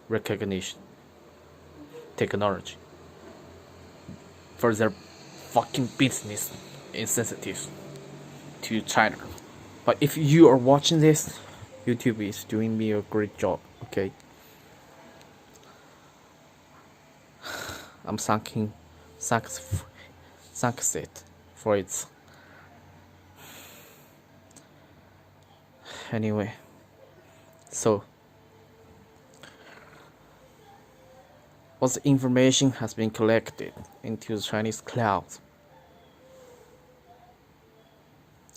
recognition technology for their fucking business insensitive to China. But if you are watching this, YouTube is doing me a great job. Okay, I'm thanking it for its. Anyway, so what the information has been collected into the Chinese cloud,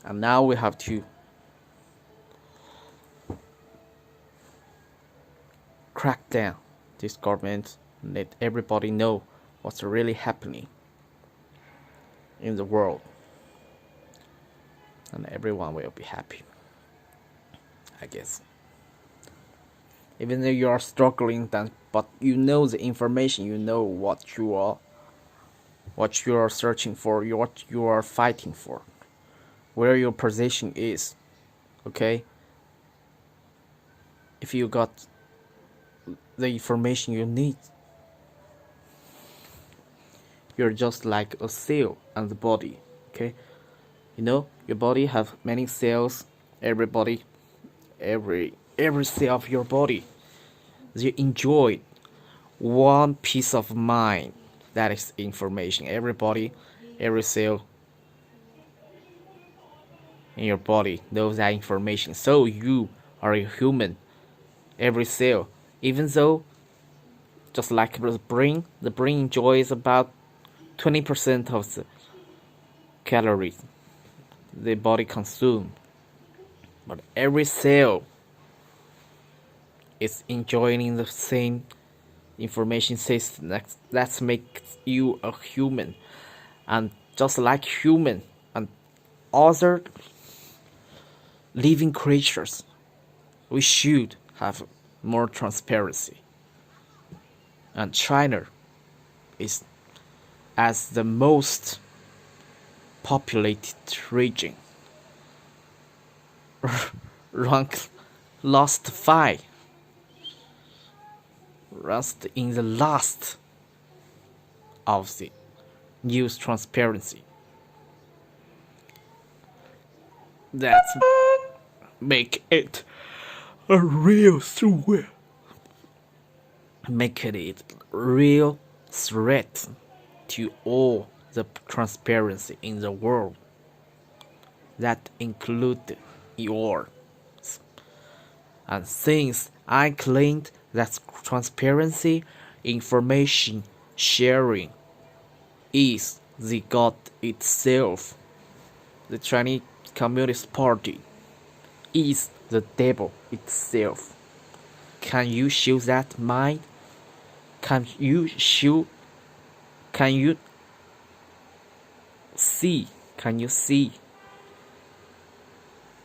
and now we have to crack down this government, let everybody know what's really happening in the world, and everyone will be happy, I guess. Even though you are struggling, but you know the information, you know what you are searching for, what you are fighting for, where your position is. Okay, if you got the information you need, you're just like a cell on the body. Okay, you know your body have many cells. Every cell of your body, they enjoy one piece of mind, that is information. Everybody, every cell in your body knows that information. So you are a human. Every cell, even though just like the brain enjoys about 20% of the calories the body consumes, but every cell is enjoying the same information system. That makes you a human. And just like human and other living creatures, we should have more transparency. And China is as the most populated region, ranked in the last of the news transparency. That make it a real threat. Make it real threat to all the transparency in the world. That include yours. And since I claimed that transparency, information sharing is the god itself, the Chinese Communist Party is the devil itself. Can you show that mind? Can you see? Can you see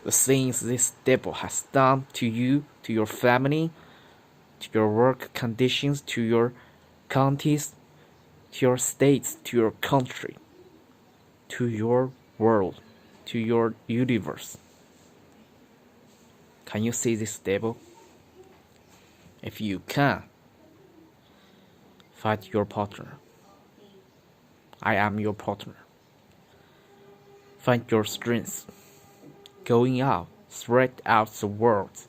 the things this devil has done to you, to your family, to your work conditions, to your counties, to your states, to your country, to your world, to your universe? Can you see this devil? If you can, fight your partner. I am your partner. Find your strength. Going out, threat out the world.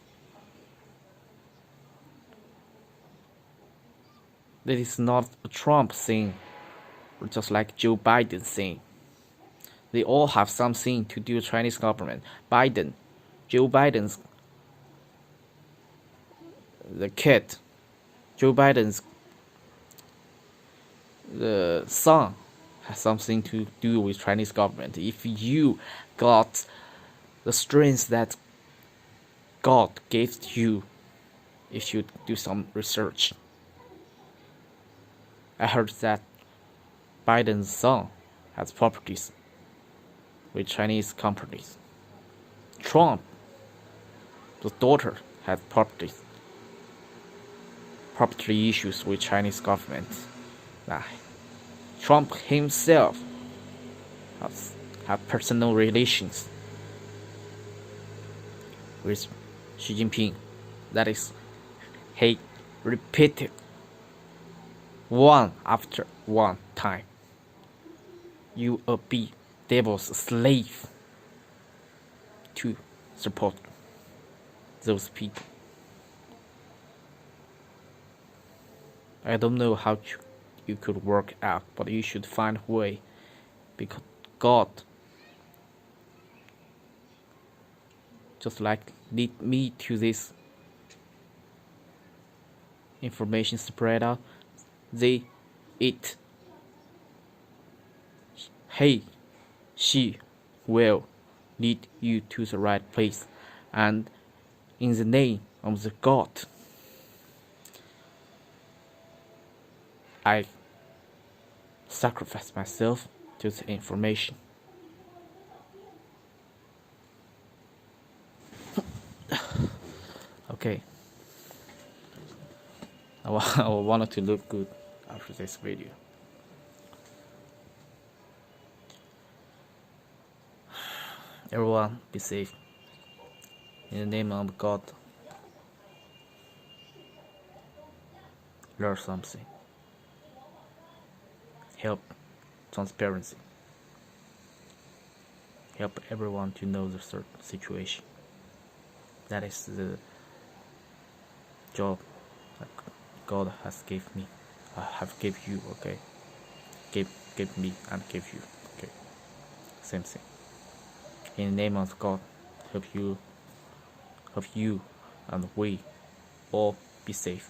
That is not a Trump thing, or just like Joe Biden thing. They all have something to do with Chinese government. Joe Biden's the kid. Joe Biden's the song has something to do with Chinese government. If you got the strength that God gave to you, if you do some research. I heard that Biden's son has properties with Chinese companies. Trump, the daughter, has property issues with Chinese government. Trump himself has personal relations with Xi Jinping. That is, he repeated one after one time. You will be devil's slave to support those people. I don't know how you could work out, but you should find a way, because God just like lead me to this information spread out. She will lead you to the right place, and in the name of the God, I sacrifice myself to the information. Okay, I wanted to look good after this video. Everyone, be safe. In the name of God, learn something. Help transparency. Help everyone to know the certain situation. That is the job that God has gave me. I have gave you, okay? Give me and give you, okay? Same thing. In the name of God, help you and we all be safe.